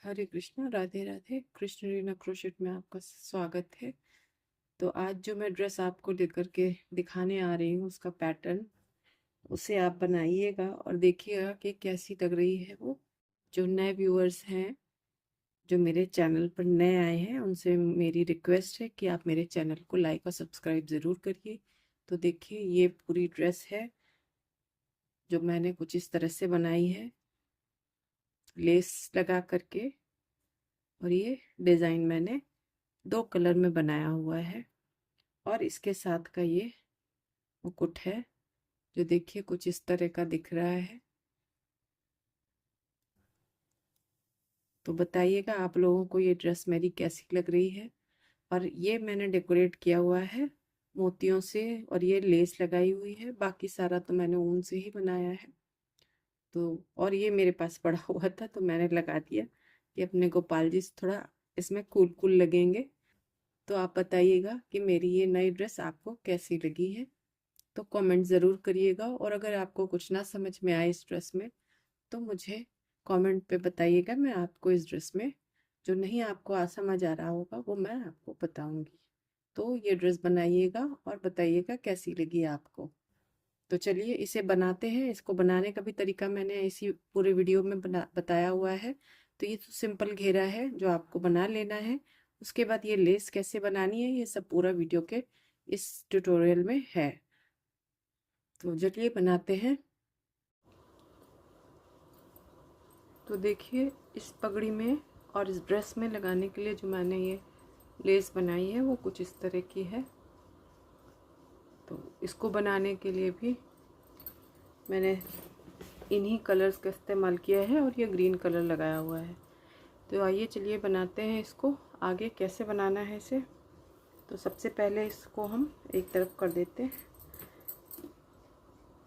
हरे Krishna, Radhe Radhe. Krishna Reena crochet में आपका स्वागत है। तो आज जो मैं ड्रेस आपको लेकर के दिखाने आ रही हूँ, उसका पैटर्न, उसे आप बनाइएगा और देखिएगा कि कैसी लग रही है वो। जो नए व्यूअर्स हैं, जो मेरे चैनल पर नए आए हैं, उनसे मेरी रिक्वेस्ट है कि आप मेरे चैनल को लाइक और सब्सक्राइब ज़रूर करिए। तो देखिए, ये पूरी ड्रेस है जो मैंने कुछ इस तरह से बनाई है, लेस लगा करके। और ये डिज़ाइन मैंने 2 कलर में बनाया हुआ है। और इसके साथ का ये मुकुट है, जो देखिए कुछ इस तरह का दिख रहा है। तो बताइएगा आप लोगों को ये ड्रेस मेरी कैसी लग रही है। और ये मैंने डेकोरेट किया हुआ है मोतियों से, और ये लेस लगाई हुई है। बाकी सारा तो मैंने ऊन से ही बनाया है। तो और ये मेरे पास पड़ा हुआ था तो मैंने लगा दिया कि अपने गोपाल जी से थोड़ा इसमें कूल कूल लगेंगे। तो आप बताइएगा कि मेरी ये नई ड्रेस आपको कैसी लगी है। तो कमेंट ज़रूर करिएगा। और अगर आपको कुछ ना समझ में आए इस ड्रेस में, तो मुझे कमेंट पे बताइएगा। मैं आपको इस ड्रेस में जो नहीं आपको समझ आ रहा होगा वो मैं आपको बताऊंगी। तो ये ड्रेस बनाइएगा और बताइएगा कैसी लगी आपको। तो चलिए इसे बनाते हैं। इसको बनाने का भी तरीका मैंने इसी पूरे वीडियो में बताया हुआ है। तो ये तो सिंपल घेरा है जो आपको बना लेना है। उसके बाद ये लेस कैसे बनानी है, ये सब पूरा वीडियो के इस ट्यूटोरियल में है। तो चलिए बनाते हैं। तो देखिए, इस पगड़ी में और इस ड्रेस में लगाने के लिए जो मैंने ये लेस बनाई है वो कुछ इस तरह की है। तो इसको बनाने के लिए भी मैंने इन्हीं कलर्स का इस्तेमाल किया है और ये ग्रीन कलर लगाया हुआ है। तो आइए चलिए बनाते हैं इसको। आगे कैसे बनाना है इसे, तो सबसे पहले इसको हम एक तरफ कर देते हैं।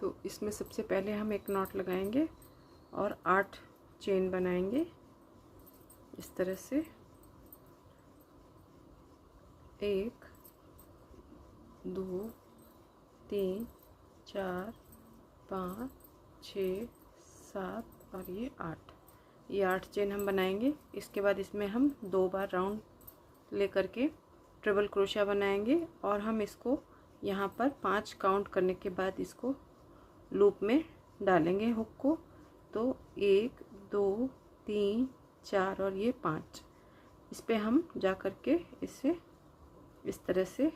तो इसमें सबसे पहले हम एक नॉट लगाएंगे और 8 चेन बनाएंगे इस तरह से। 1 2 3 4 5 6 7 और ये 8। ये 8 चेन हम बनाएंगे। इसके बाद इसमें हम 2 बार राउंड लेकर के ट्रिपल क्रोशिया बनाएंगे और हम इसको यहाँ पर 5 काउंट करने के बाद इसको लूप में डालेंगे हुक को। तो 1 2 3 4 और ये 5, इस पे हम जा कर के इसे इस तरह से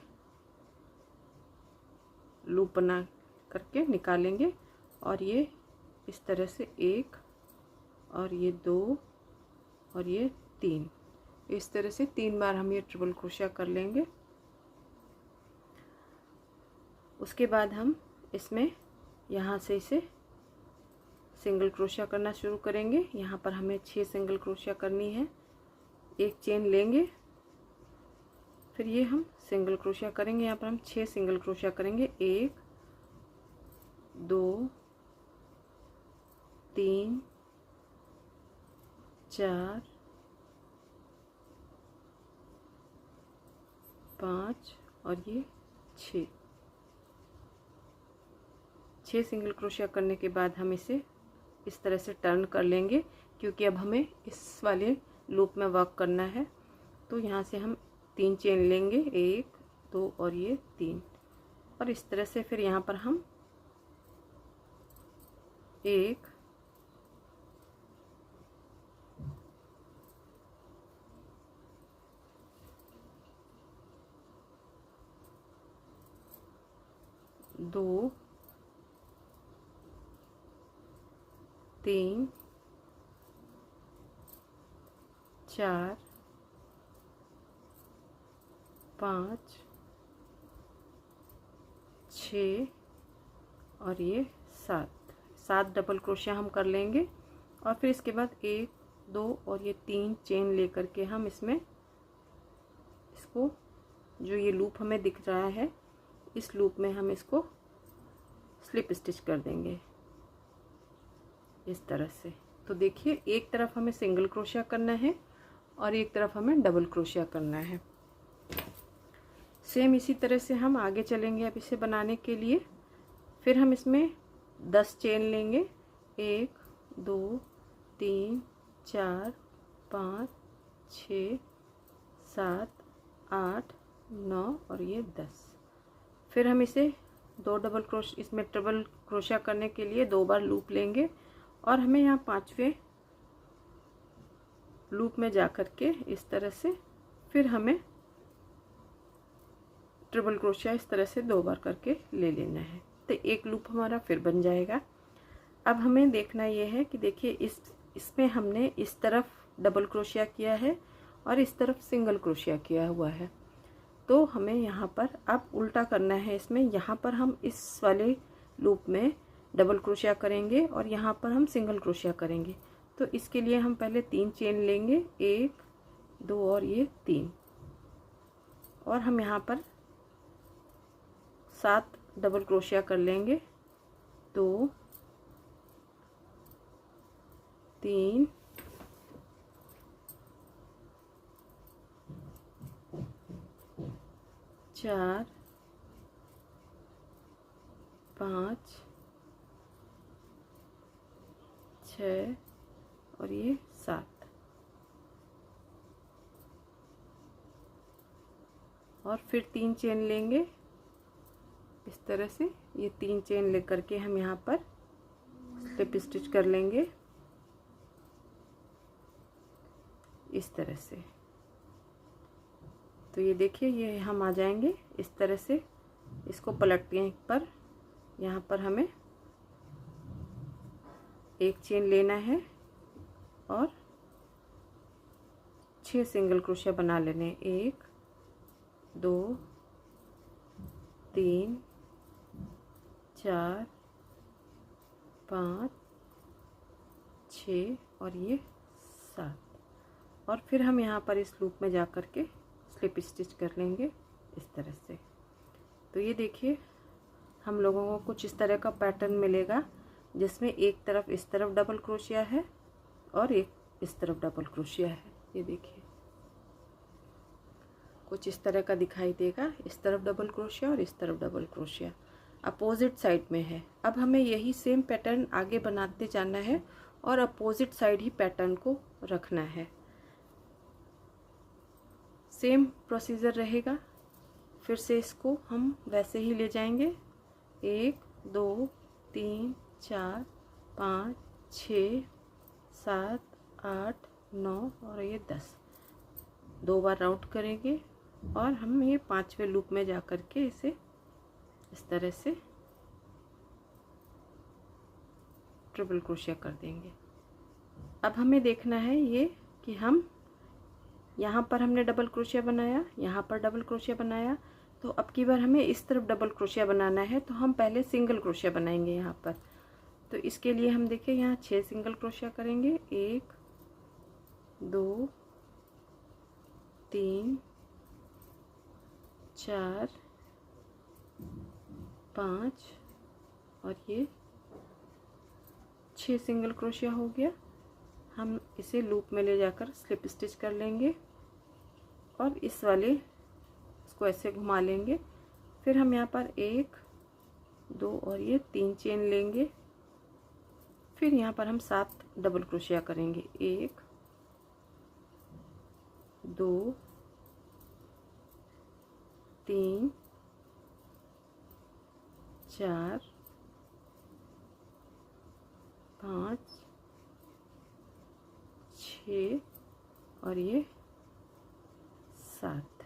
लूप बना करके निकालेंगे। और ये इस तरह से 1 और ये 2 और ये 3, इस तरह से 3 बार हम ये ट्रिपल क्रोशिया कर लेंगे। उसके बाद हम इसमें यहाँ से इसे सिंगल क्रोशिया करना शुरू करेंगे। यहाँ पर हमें 6 सिंगल क्रोशिया करनी है। एक चेन लेंगे, फिर ये हम सिंगल क्रोशिया करेंगे। यहाँ पर हम 6 सिंगल क्रोशिया करेंगे। 1 2 3 4 5 और ये 6 सिंगल क्रोशिया करने के बाद हम इसे इस तरह से टर्न कर लेंगे, क्योंकि अब हमें इस वाले लूप में वर्क करना है। तो यहाँ से हम 3 चेन लेंगे, 1 2 और ये 3, और इस तरह से फिर यहाँ पर हम 1 2 3 4 5 6 और ये 7 डबल क्रोशिया हम कर लेंगे। और फिर इसके बाद 1 2 और ये 3 चेन लेकर के हम इसमें इसको, जो ये लूप हमें दिख रहा है, इस लूप में हम इसको स्लिप स्टिच कर देंगे इस तरह से। तो देखिए, एक तरफ हमें सिंगल क्रोशिया करना है और एक तरफ हमें डबल क्रोशिया करना है। सेम इसी तरह से हम आगे चलेंगे अब इसे बनाने के लिए। फिर हम इसमें 10 चेन लेंगे, 1 2 3 4 5 6 7 8 9 और ये 10। फिर हम इसे इसमें ट्रिपल क्रोशिया करने के लिए 2 बार लूप लेंगे और हमें यहाँ 5वें लूप में जा कर के इस तरह से फिर हमें ट्रिपल क्रोशिया इस तरह से 2 बार करके ले लेना है। तो एक लूप हमारा फिर बन जाएगा। अब हमें देखना ये है कि देखिए इसमें हमने इस तरफ डबल क्रोशिया किया है और इस तरफ सिंगल क्रोशिया किया हुआ है। तो हमें यहाँ पर अब उल्टा करना है। इसमें यहाँ पर हम इस वाले लूप में डबल क्रोशिया करेंगे और यहाँ पर हम सिंगल क्रोशिया करेंगे। तो इसके लिए हम पहले 3 चेन लेंगे, 1 2 और ये 3, और हम यहाँ पर 7 डबल क्रोशिया कर लेंगे। 2 3 4 5 6 और ये 7, और फिर 3 चेन लेंगे इस तरह से। ये 3 चेन लेकर के हम यहाँ पर स्लिप स्टिच कर लेंगे इस तरह से। तो ये देखिए ये हम आ जाएंगे इस तरह से। इसको पलटने पर यहाँ पर हमें एक चेन लेना है और 6 सिंगल क्रोशिया बना लेने। 1 2 3 4 5 6 और ये 7, और फिर हम यहाँ पर इस लूप में जा कर के स्लिप स्टिच कर लेंगे इस तरह से। तो ये देखिए हम लोगों को कुछ इस तरह का पैटर्न मिलेगा, जिसमें एक तरफ इस तरफ डबल क्रोशिया है और एक इस तरफ डबल क्रोशिया है। ये देखिए कुछ इस तरह का दिखाई देगा, इस तरफ डबल क्रोशिया और इस तरफ डबल क्रोशिया अपोजिट साइड में है। अब हमें यही सेम पैटर्न आगे बनाते जाना है और अपोजिट साइड ही पैटर्न को रखना है। सेम प्रोसीजर रहेगा। फिर से इसको हम वैसे ही ले जाएंगे। 1 2 3 4 5 6 7 8 9 और ये 10, 2 बार राउंड करेंगे और हम ये 5वें लूप में जा कर के इसे इस तरह से ट्रिपल क्रोशिया कर देंगे। अब हमें देखना है ये कि हम यहाँ पर हमने डबल क्रोशिया बनाया, यहाँ पर डबल क्रोशिया बनाया, तो अब की बार हमें इस तरफ डबल क्रोशिया बनाना है। तो हम पहले सिंगल क्रोशिया बनाएंगे यहाँ पर। तो इसके लिए हम देखिए यहाँ 6 सिंगल क्रोशिया करेंगे। 1 2 3 4 5 और ये 6 सिंगल क्रोशिया हो गया। हम इसे लूप में ले जाकर स्लिप स्टिच कर लेंगे और इस वाले इसको ऐसे घुमा लेंगे। फिर हम यहाँ पर 1 2 और ये 3 चेन लेंगे। फिर यहाँ पर हम 7 डबल क्रोशिया करेंगे। 1 2 3 4 5 6 और ये 7।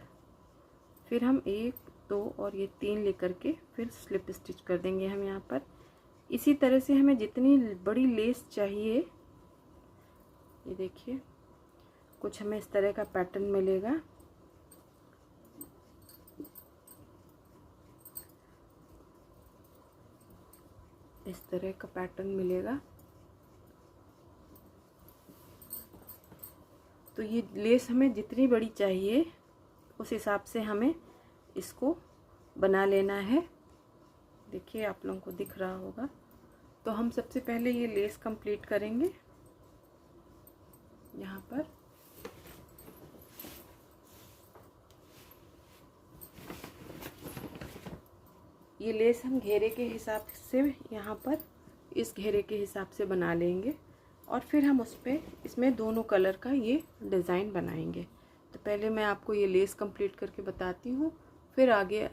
फिर हम 1 2 और ये 3 लेकर के फिर स्लिप स्टिच कर देंगे हम यहाँ पर। इसी तरह से हमें जितनी बड़ी लेस चाहिए, ये देखिए कुछ हमें इस तरह का पैटर्न मिलेगा। इस तरह का पैटर्न मिलेगा। तो ये लेस हमें जितनी बड़ी चाहिए उस हिसाब से हमें इसको बना लेना है। देखिए आप लोगों को दिख रहा होगा। तो हम सबसे पहले ये लेस कंप्लीट करेंगे। यहाँ पर ये लेस हम घेरे के हिसाब से यहाँ पर इस घेरे के हिसाब से बना लेंगे। और फिर हम उस पर इसमें दोनों कलर का ये डिज़ाइन बनाएंगे। तो पहले मैं आपको ये लेस कंप्लीट करके बताती हूँ, फिर आगे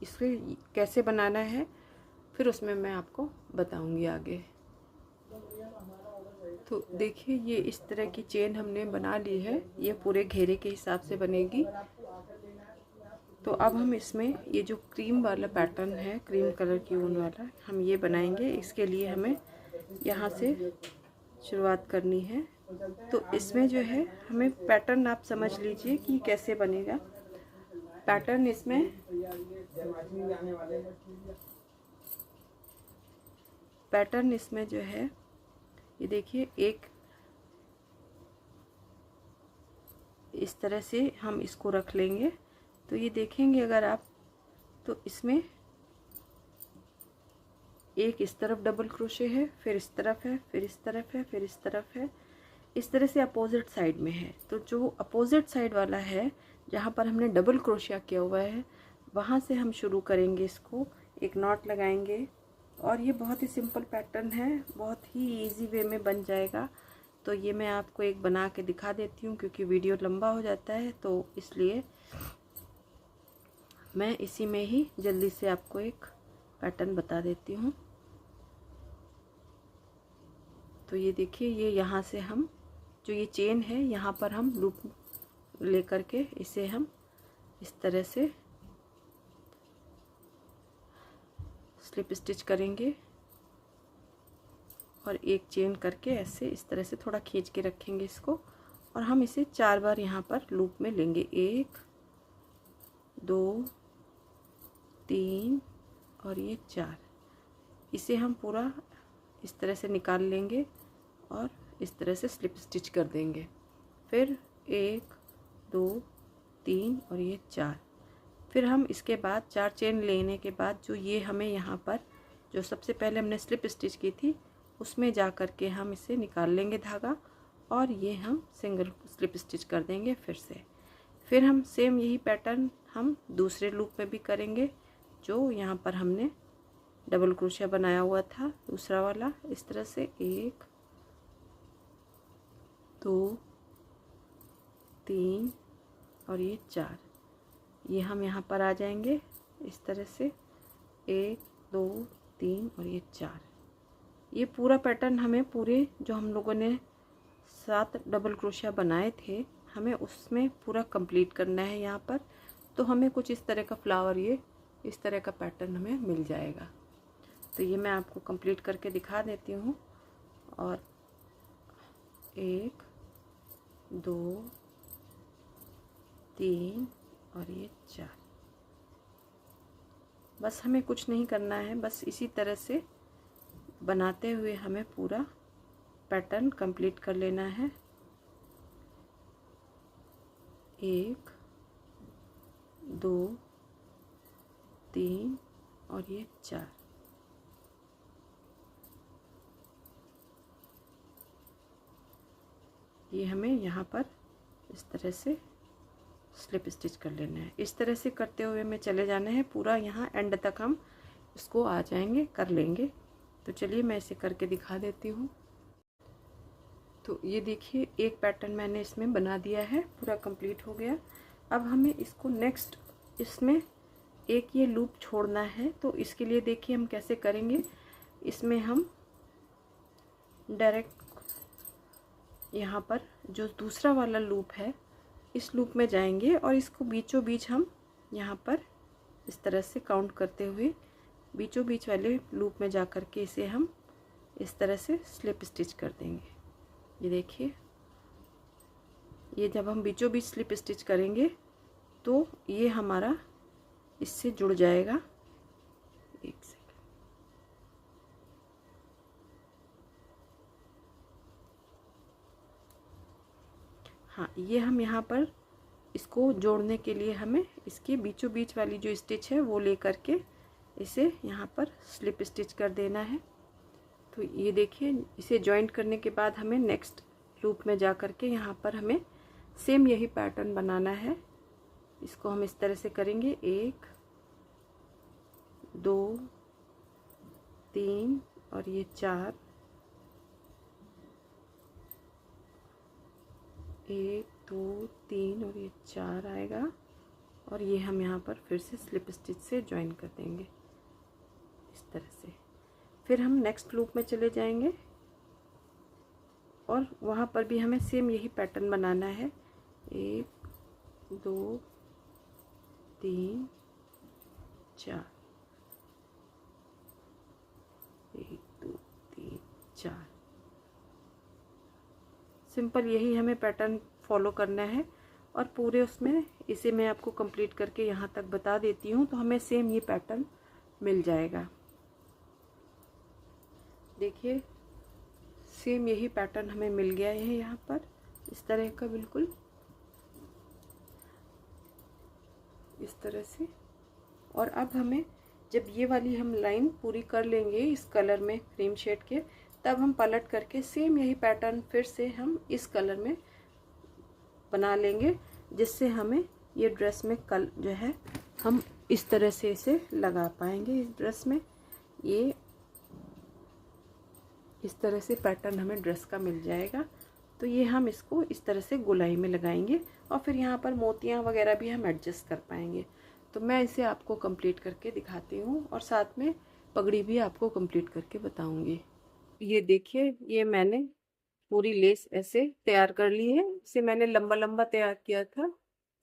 इसे कैसे बनाना है फिर उसमें मैं आपको बताऊँगी आगे। तो देखिए ये इस तरह की चेन हमने बना ली है, ये पूरे घेरे के हिसाब से बनेगी। तो अब हम इसमें ये जो क्रीम वाला पैटर्न है, क्रीम कलर की ऊन वाला, हम ये बनाएंगे। इसके लिए हमें यहाँ से शुरुआत करनी है। तो इसमें जो है हमें पैटर्न आप समझ लीजिए कि कैसे बनेगा पैटर्न। इसमें जो है ये देखिए, एक इस तरह से हम इसको रख लेंगे। तो ये देखेंगे अगर आप, तो इसमें एक इस तरफ डबल क्रोशे है, फिर इस तरफ है, फिर इस तरफ है, फिर इस तरफ है, इस तरह से अपोजिट साइड में है। तो जो अपोजिट साइड वाला है, जहाँ पर हमने डबल क्रोशिया किया हुआ है, वहाँ से हम शुरू करेंगे। इसको एक नॉट लगाएंगे और ये बहुत ही सिंपल पैटर्न है, बहुत ही इजी वे में बन जाएगा। तो ये मैं आपको एक बना के दिखा देती हूँ, क्योंकि वीडियो लंबा हो जाता है, तो इसलिए मैं इसी में ही जल्दी से आपको एक पैटर्न बता देती हूँ। तो ये देखिए, ये यहाँ से हम जो ये चेन है, यहाँ पर हम लूप लेकर के इसे हम इस तरह से स्लिप स्टिच करेंगे और एक चेन करके ऐसे इस तरह से थोड़ा खींच के रखेंगे इसको, और हम इसे 4 बार यहाँ पर लूप में लेंगे। 1 2 3 और ये 4। इसे हम पूरा इस तरह से निकाल लेंगे और इस तरह से स्लिप स्टिच कर देंगे। फिर 1 2 3 और ये 4। फिर हम इसके बाद 4 चेन लेने के बाद जो ये हमें यहाँ पर जो सबसे पहले हमने स्लिप स्टिच की थी, उसमें जा कर के हम इसे निकाल लेंगे धागा, और ये हम सिंगल स्लिप स्टिच कर देंगे फिर से। फिर हम सेम यही पैटर्न हम दूसरे लूप में भी करेंगे, जो यहाँ पर हमने डबल क्रोशिया बनाया हुआ था दूसरा वाला। इस तरह से 1 2 3 और ये 4। ये हम यहाँ पर आ जाएंगे इस तरह से 1 2 3 और ये 4। ये पूरा पैटर्न हमें पूरे जो हम लोगों ने 7 डबल क्रोशिया बनाए थे, हमें उसमें पूरा कंप्लीट करना है यहाँ पर। तो हमें कुछ इस तरह का फ्लावर, ये इस तरह का पैटर्न हमें मिल जाएगा। तो ये मैं आपको कंप्लीट करके दिखा देती हूँ। और 1 2 3 और ये 4। बस हमें कुछ नहीं करना है, बस इसी तरह से बनाते हुए हमें पूरा पैटर्न कंप्लीट कर लेना है। 1 2 3 और ये 4। ये हमें यहाँ पर इस तरह से स्लिप स्टिच कर लेना है। इस तरह से करते हुए हमें चले जाना है, पूरा यहाँ एंड तक हम इसको आ जाएंगे, कर लेंगे। तो चलिए मैं इसे करके दिखा देती हूँ। तो ये देखिए, एक पैटर्न मैंने इसमें बना दिया है, पूरा कंप्लीट हो गया। अब हमें इसको नेक्स्ट इसमें एक ये लूप छोड़ना है। तो इसके लिए देखिए हम कैसे करेंगे। इसमें हम डायरेक्ट यहाँ पर जो दूसरा वाला लूप है, इस लूप में जाएंगे और इसको बीचों बीच हम यहाँ पर इस तरह से काउंट करते हुए बीचों बीच वाले लूप में जा कर के इसे हम इस तरह से स्लिप स्टिच कर देंगे। ये देखिए, ये जब हम बीचों बीच स्लिप स्टिच करेंगे तो ये हमारा इससे जुड़ जाएगा। एक सेकंड, हाँ, ये हम यहाँ पर इसको जोड़ने के लिए हमें इसके बीचों बीच वाली जो स्टिच है वो ले करके इसे यहाँ पर स्लिप स्टिच कर देना है। तो ये देखिए, इसे जॉइंट करने के बाद हमें नेक्स्ट लूप में जा कर के यहाँ पर हमें सेम यही पैटर्न बनाना है। इसको हम इस तरह से करेंगे। 1 2 3 और ये 4। 1 2 3 और ये 4 आएगा, और ये हम यहाँ पर फिर से स्लिप स्टिच से ज्वाइन कर देंगे इस तरह से। फिर हम नेक्स्ट लूप में चले जाएंगे और वहाँ पर भी हमें सेम यही पैटर्न बनाना है। 1 2 3 4, 1 2 3 4, सिंपल यही हमें पैटर्न फॉलो करना है। और पूरे उसमें इसे मैं आपको कंप्लीट करके यहाँ तक बता देती हूँ, तो हमें सेम ये पैटर्न मिल जाएगा। देखिए सेम यही पैटर्न हमें मिल गया है यहाँ पर इस तरह का, बिल्कुल इस तरह से। और अब हमें जब ये वाली हम लाइन पूरी कर लेंगे इस कलर में क्रीम शेड के, तब हम पलट करके सेम यही पैटर्न फिर से हम इस कलर में बना लेंगे, जिससे हमें ये ड्रेस में जो है हम इस तरह से इसे लगा पाएंगे। इस ड्रेस में ये इस तरह से पैटर्न हमें ड्रेस का मिल जाएगा। तो ये हम इसको इस तरह से गोलाई में लगाएंगे और फिर यहाँ पर मोतियाँ वगैरह भी हम एडजस्ट कर पाएंगे। तो मैं इसे आपको कंप्लीट करके दिखाती हूँ और साथ में पगड़ी भी आपको कंप्लीट करके बताऊँगी। ये देखिए, ये मैंने पूरी लेस ऐसे तैयार कर ली है। इसे मैंने लंबा लंबा तैयार किया था,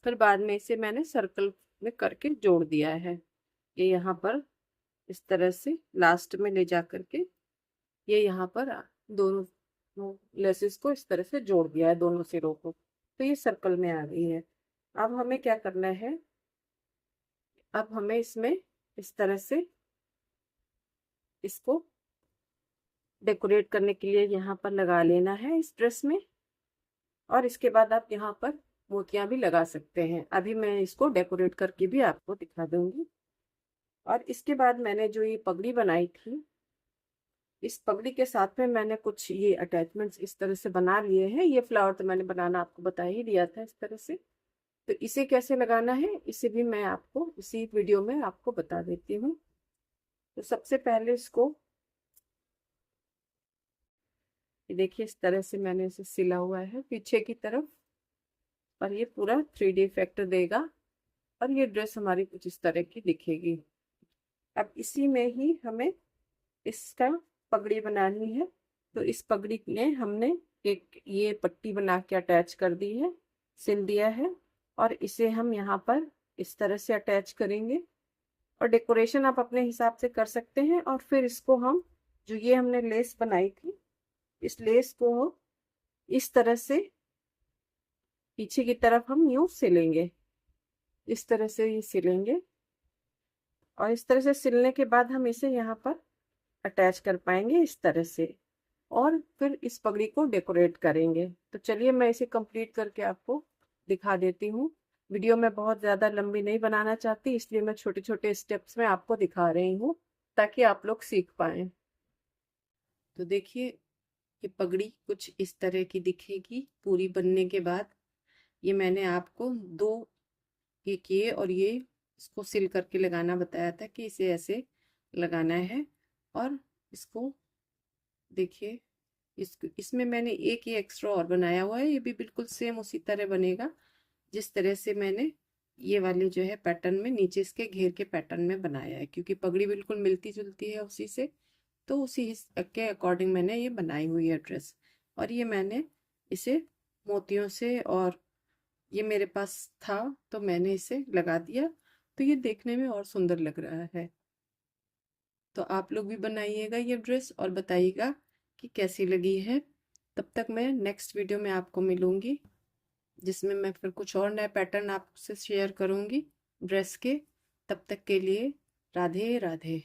फिर बाद में इसे मैंने सर्कल में करके जोड़ दिया है। ये यहाँ पर इस तरह से लास्ट में ले जा करके ये यहाँ पर दोनों लेसेस को इस तरह से जोड़ दिया है, दोनों सिरों को, तो ये सर्कल में आ गई है। अब हमें क्या करना है, अब हमें इसमें इस तरह से इसको डेकोरेट करने के लिए यहाँ पर लगा लेना है इस ड्रेस में। और इसके बाद आप यहाँ पर मोतियां भी लगा सकते हैं। अभी मैं इसको डेकोरेट करके भी आपको दिखा दूंगी। और इसके बाद मैंने जो ये पगड़ी बनाई थी, इस पगड़ी के साथ में मैंने कुछ ये अटैचमेंट्स इस तरह से बना लिए हैं। ये फ्लावर तो मैंने बनाना आपको बता ही दिया था इस तरह से। तो इसे कैसे लगाना है इसे भी मैं आपको इसी वीडियो में आपको बता देती हूँ। तो सबसे पहले इसको देखिए इस तरह से मैंने इसे सिला हुआ है पीछे की तरफ, और ये पूरा 3D इफेक्ट देगा और ये ड्रेस हमारी कुछ इस तरह की दिखेगी। अब इसी में ही हमें इसका पगड़ी बनानी है। तो इस पगड़ी में हमने एक ये पट्टी बना के अटैच कर दी है, सिल दिया है, और इसे हम यहाँ पर इस तरह से अटैच करेंगे। और डेकोरेशन आप अपने हिसाब से कर सकते हैं। और फिर इसको हम जो ये हमने लेस बनाई थी, इस लेस को इस तरह से पीछे की तरफ हम यूं सिलेंगे, इस तरह से ये सिलेंगे। और इस तरह से सिलने के बाद हम इसे यहाँ पर अटैच कर पाएंगे इस तरह से, और फिर इस पगड़ी को डेकोरेट करेंगे। तो चलिए मैं इसे कंप्लीट करके आपको दिखा देती हूँ। वीडियो में बहुत ज़्यादा लंबी नहीं बनाना चाहती, इसलिए मैं छोटे छोटे स्टेप्स में आपको दिखा रही हूँ ताकि आप लोग सीख पाएँ। तो देखिए ये पगड़ी कुछ इस तरह की दिखेगी पूरी बनने के बाद। ये मैंने आपको दो ये किए और ये इसको सिल करके लगाना बताया था कि इसे ऐसे लगाना है। और इसको देखिए इसमें मैंने एक ये एक्स्ट्रा और बनाया हुआ है, ये भी बिल्कुल सेम उसी तरह बनेगा जिस तरह से मैंने ये वाले जो है पैटर्न में नीचे इसके घेर के पैटर्न में बनाया है, क्योंकि पगड़ी बिल्कुल मिलती जुलती है उसी से। तो उसी के अकॉर्डिंग मैंने ये बनाई हुई है ड्रेस। और ये मैंने इसे मोतियों से, और ये मेरे पास था तो मैंने इसे लगा दिया, तो ये देखने में और सुंदर लग रहा है। तो आप लोग भी बनाइएगा ये ड्रेस और बताइएगा कि कैसी लगी है। तब तक मैं नेक्स्ट वीडियो में आपको मिलूंगी, जिसमें मैं फिर कुछ और नए पैटर्न आपसे शेयर करूंगी ड्रेस के। तब तक के लिए राधे राधे।